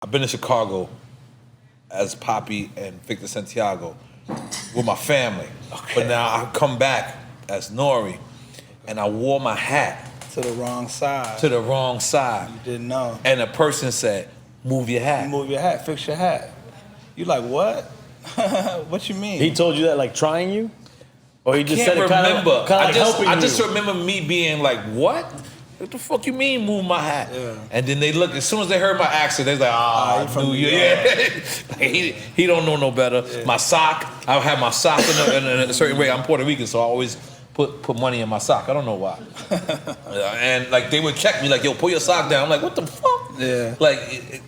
I've been to Chicago as Poppy and Victor Santiago with my family. Okay. But now I come back as N.O.R.E. and I wore my hat. To the wrong side. To the wrong side. You didn't know. And a person said, move your hat. Move your hat, fix your hat. You like, what? What you mean? He told you that like trying you? Or he just said it kind of like helping you? I just remember me being like, what? What the fuck you mean move my hat? Yeah. And then they look, as soon as they heard my accent, they're like, knew you. Yeah. Like, he don't know no better. Yeah. My sock, I have my sock in a certain way. I'm Puerto Rican, so I always put money in my sock. I don't know why. And like they would check me like, yo, pull your sock down. I'm like, what the fuck? Yeah. Like,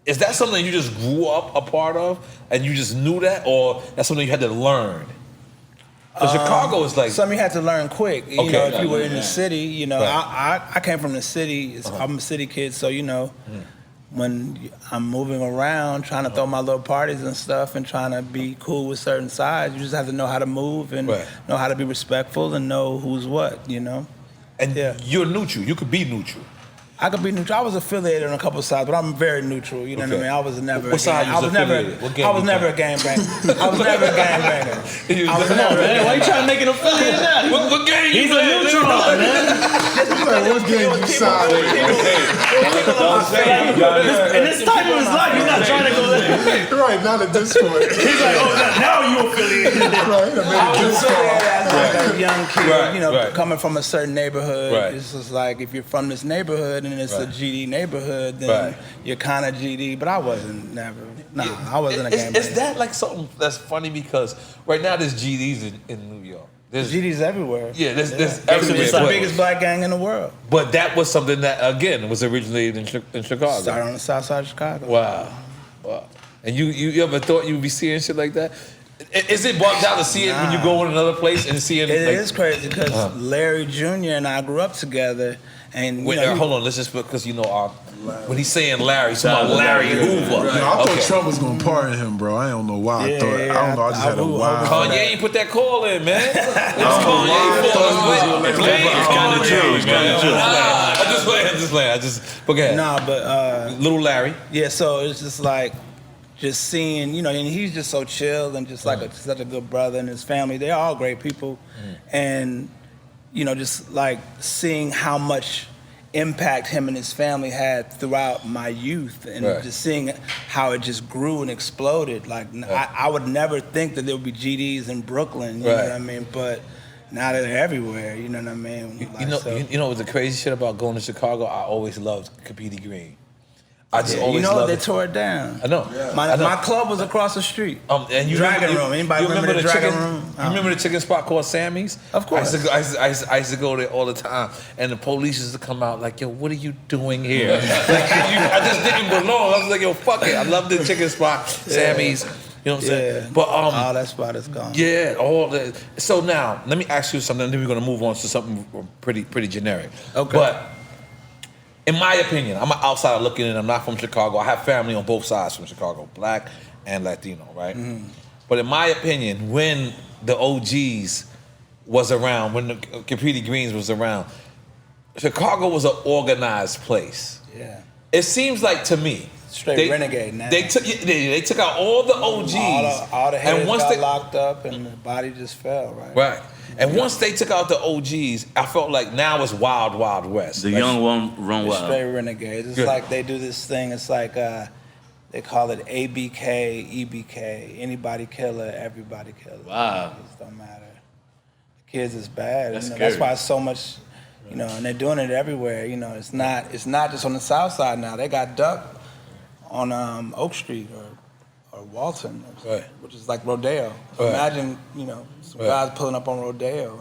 is that something you just grew up a part of and you just knew that, or that's something you had to learn? Because Chicago is like something you had to learn quick. You know, if you were in the city, you know, right. I came from the city. I'm a city kid, so you know, when I'm moving around, trying to throw my little parties and stuff, and trying to be cool with certain sides, you just have to know how to move and know how to be respectful and know who's what. You know. And you're neutral. You could be neutral. I could be neutral. I was affiliated on a couple of sides, but I'm very neutral. You know what I mean? I was never. What side I was never a gangbanger. I was never a gangbanger. Come on, man. Why you trying to make an affiliate now? What gang? He's a neutral, man. He's like, what gang you side with? In this time of his life, he's not trying to go there. Right, not at this point. He's like, oh, now you affiliated. Right, I was affiliated as a young kid, you know, coming from a certain neighborhood. It's just like, if you're from this neighborhood and it's a GD neighborhood, then you're kind of GD. But I wasn't never. I wasn't a gangbanger. Is that like something that's funny because right now there's GDs in New York. There's GDs everywhere. Yeah, there's everywhere. It's the biggest black gang in the world. But that was something that again was originated in Chicago. Started on the south side of Chicago. Wow. And you ever thought you'd be seeing shit like that? Is it bugged out to see it when you go in another place and see it? It is crazy because Larry Jr. and I grew up together. And wait, hold on, let's just because you know when he's saying Larry, he's talking about Larry Hoover. Right. I thought Trump was gonna pardon him, bro. I don't know why. I thought. I don't know. I just had a wild. Kanye ain't put that call in, man. It's kind of true. It's kind of true. I'm just playing. I just forget. Nah, but little Larry. Yeah, so it's just like. Just seeing, you know, and he's just so chill and just like such a good brother, and his family, they're all great people. And, you know, just like seeing how much impact him and his family had throughout my youth, and just seeing how it just grew and exploded. Like, I would never think that there would be GDs in Brooklyn, you know what I mean? But now they're everywhere, you know what I mean? Like, you know the crazy shit about going to Chicago? I always loved Capiti Green. I just always loved they tore it down. I know. Yeah. My club was across the street. And you Dragon Room. Anybody remember the Dragon Room? You remember the chicken spot called Sammy's? Of course. I used to go there all the time, and the police used to come out like, "Yo, what are you doing here?" Like, I just didn't belong. I was like, "Yo, fuck it. I love the chicken spot, Sammy's." You know what I'm saying? But all that spot is gone. Yeah, all that. So now, let me ask you something. Then we're gonna move on to something pretty generic. Okay. But in my opinion, I'm an outsider looking in. I'm not from Chicago. I have family on both sides from Chicago, black and Latino, right? But in my opinion, when the OGs was around, when the Capiti Greens was around, Chicago was an organized place. Yeah. It seems like to me, straight renegade now. They took out all the OGs. All the heads got locked up and the body just fell, right? Right. And once they took out the OGs, I felt like now it's wild, wild west. The young one run wild. Straight renegades. It's like they do this thing. It's like they call it ABK, EBK. Anybody killer, everybody killer. Wow. It just don't matter. The kids is bad. That's scary. That's why it's so much. You know, and they're doing it everywhere. You know, it's not just on the south side now. They got ducked on Oak Street or Walton, which is like Rodeo. Imagine, you know, some guys pulling up on Rodeo.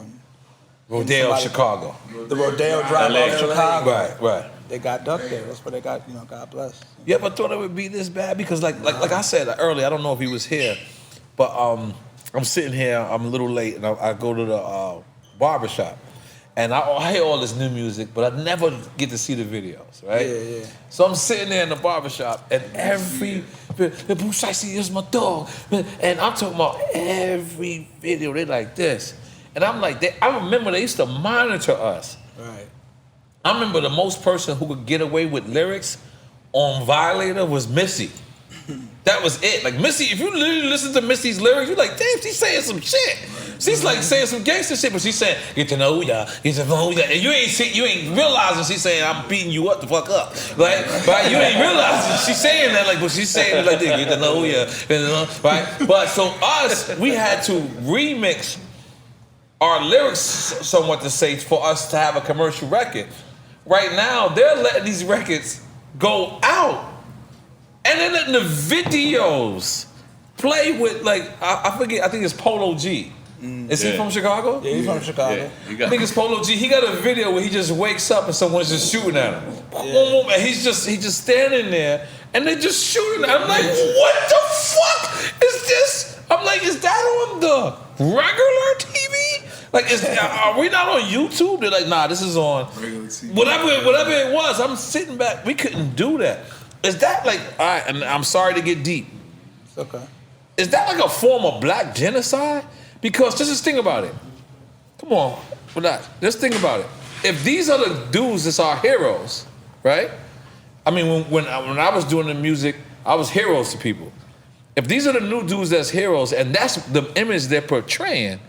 Rodeo, Chicago. The Rodeo drive of Chicago. Right. They got ducked there. That's what they got, you know, God bless. You ever thought it would be this bad? Because like I said earlier, I don't know if he was here, but I'm sitting here, I'm a little late, and I go to the barbershop. And I hear all this new music, but I never get to see the videos, right? Yeah. So I'm sitting there in the barbershop, and the Bushisi is my dog. And I'm talking about every video, they like this. And I'm like, I remember they used to monitor us. Right. I remember the most person who could get away with lyrics on Violator was Missy. That was it. Like Missy, if you literally listen to Missy's lyrics, you're like, damn, she's saying some shit. She's like saying some gangster shit, but she's saying, get to know ya, get to know ya. And you ain't realizing she's saying, I'm beating you up the fuck up. Like, right? You ain't realizing she's saying that, like, but she's saying it like this, get to know ya, right? But so us, we had to remix our lyrics somewhat to say for us to have a commercial record. Right now, they're letting these records go out. And they're letting the videos play with, like, I forget, I think it's Polo G. Is he from Chicago? Yeah, he's from Chicago. I think it's Polo G. He got a video where he just wakes up and someone's just shooting at him. And he's just standing there and they just shooting at him. I'm like, what the fuck is this? I'm like, is that on the regular TV? Like, are we not on YouTube? They're like, nah, this is on regular TV. Whatever it was. I'm sitting back. We couldn't do that. Is that like, all right, and I'm sorry to get deep. It's okay. Is that like a form of black genocide? Because just think about it. Come on, just think about it. If these are the dudes that's our heroes, right? I mean, when I was doing the music, I was heroes to people. If these are the new dudes that's heroes, and that's the image they're portraying,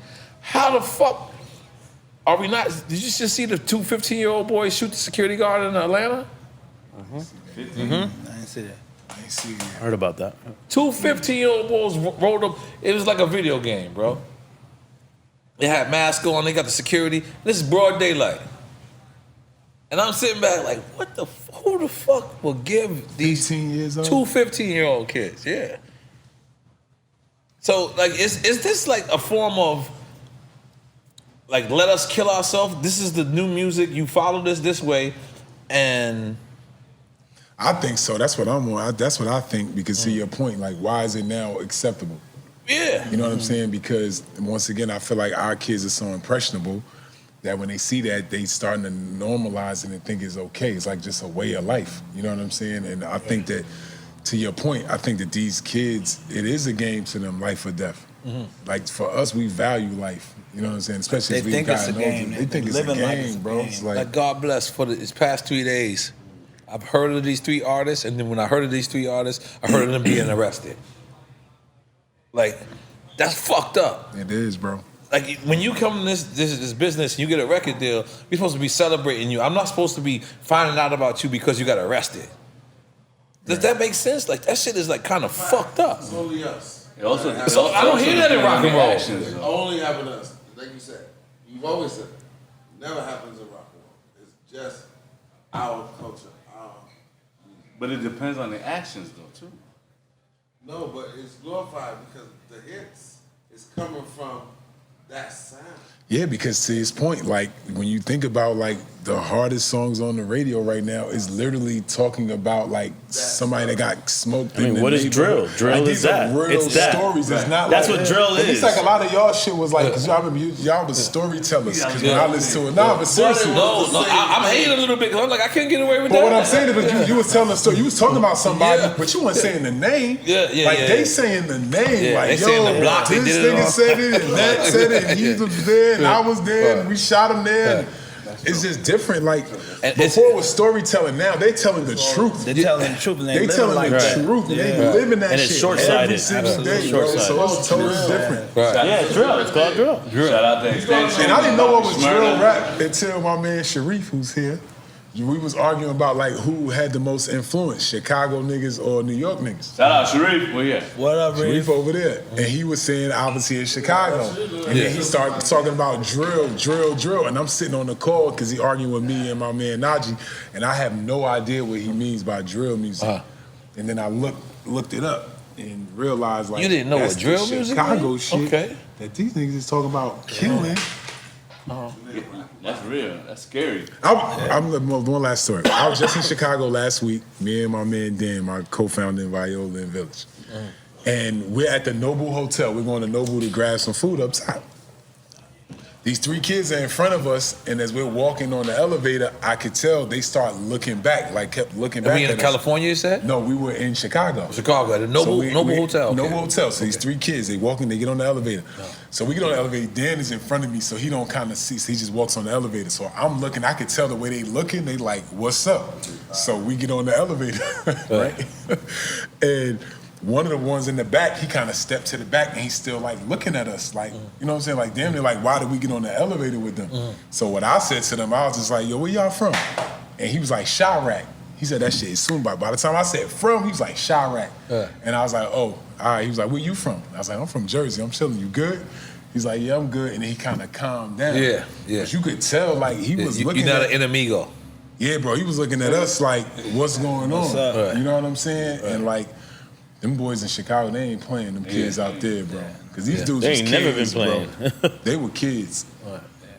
how the fuck are we not? Did you just see the two 15-year-old boys shoot the security guard in Atlanta? I didn't see that. I ain't see it. Heard about that. Two 15-year-old boys rolled up. It was like a video game, bro. They had masks on. They got the security. This is broad daylight. And I'm sitting back like, who the fuck will give these 15 years old? two 15-year-old kids? Yeah. So, like, is this like a form of, like, let us kill ourselves? This is the new music. You follow this way, and... I think so. That's what I'm on. That's what I think, because to your point, like, why is it now acceptable? Yeah. You know what I'm saying? Because, once again, I feel like our kids are so impressionable that when they see that, they starting to normalize it and think it's okay. It's like just a way of life. You know what I'm saying? And I think that, to your point, I think that these kids, it is a game to them, life or death. Like, for us, we value life. You know what I'm saying? Especially as we've gotten older. They think it's a game, bro. It's like, God bless, for these past 3 days, I've heard of these three artists, and then when I heard of these three artists, I heard of them being arrested. Like, that's fucked up. It is, bro. Like, when you come in this business and you get a record deal, we're supposed to be celebrating you. I'm not supposed to be finding out about you because you got arrested. Does that make sense? Like, that shit is like kind of fucked up. It's only us. So I don't hear that in rock and roll. It only happens to us. Like you said, you've always said it. Never happens in rock and roll. It's just our culture. But it depends on the actions, though, too. No, but it's glorified because the hits is coming from that sound. Yeah, because to his point, like, when you think about, like, the hardest songs on the radio right now is literally talking about, like, somebody that got smoked. I mean, what is drill? Drill like, is that. These are real stories. It's not That's like, what drill is. It's like a lot of y'all shit was like, because y'all remember y'all was storytellers. Because when I listen to it, but seriously. No, I'm hating a little bit because I'm like, I can't get away with that. But what I'm saying is, you was telling a story. You was talking about somebody, but you weren't saying the name. Like, they saying the name. Like, yo, this nigga said it, and that said it, and he was there, and I was there, and we shot him there. And it's just different. Like, before it was storytelling, now they telling the truth. They're telling the truth. And they telling the truth. They living that and shit it's short-sighted. every single day, bro. So it's totally different. Yeah, drill. It's called drill. Shout out to Extension. And I didn't know what was drill rap until my man Sharif, who's here. We was arguing about, like, who had the most influence, Chicago niggas or New York niggas. Shout out Sharif. Where you at? What up, Sharif over there. And he was saying, obviously, in Chicago. And then he started talking about drill. And I'm sitting on the call because he arguing with me and my man Najee. And I have no idea what he means by drill music. And then I looked it up and realized, like, you didn't know what drill music Chicago means? shit Okay. that these niggas is talking about killing. That's real. That's scary. One last story. I was just in Chicago last week, me and my man Dan, my co-founder in Viola and Village. And we're at the Noble Hotel. We're going to Noble to grab some food up top. These 3 kids are in front of us, and as we're walking on the elevator, I could tell they start looking back, like kept looking back. Are we in at California, you said? No, we were in Chicago. Chicago, at a Noble Hotel. Okay. Noble Hotel. So these 3 kids, they walking, they get on the elevator. No. So we get on the elevator, Dan is in front of me, so he don't kind of see, so he just walks on the elevator. So I'm looking, I could tell the way they looking, they like, what's up? So we get on the elevator, right? And one of the ones in the back, he kind of stepped to the back and he's still like looking at us like, you know what I'm saying? Like, damn, they're like, why did we get on the elevator with them? So what I said to them, I was just like, yo, where y'all from? And he was like, Chirac. He said that shit is soon by the time I said from, he was like, Chirac. And I was like, oh, all right. He was like, where you from? I was like, I'm from Jersey. I'm chilling. You good? He's like, yeah, I'm good. And then he kind of calmed down. Yeah. But you could tell like he was looking You're not at an enemigo. Yeah, bro. He was looking at us like, what's going on? You know what I'm saying? And like, them boys in Chicago, they ain't playing them kids out there, bro. Because these dudes they was ain't kids, never been playing. bro. They were kids.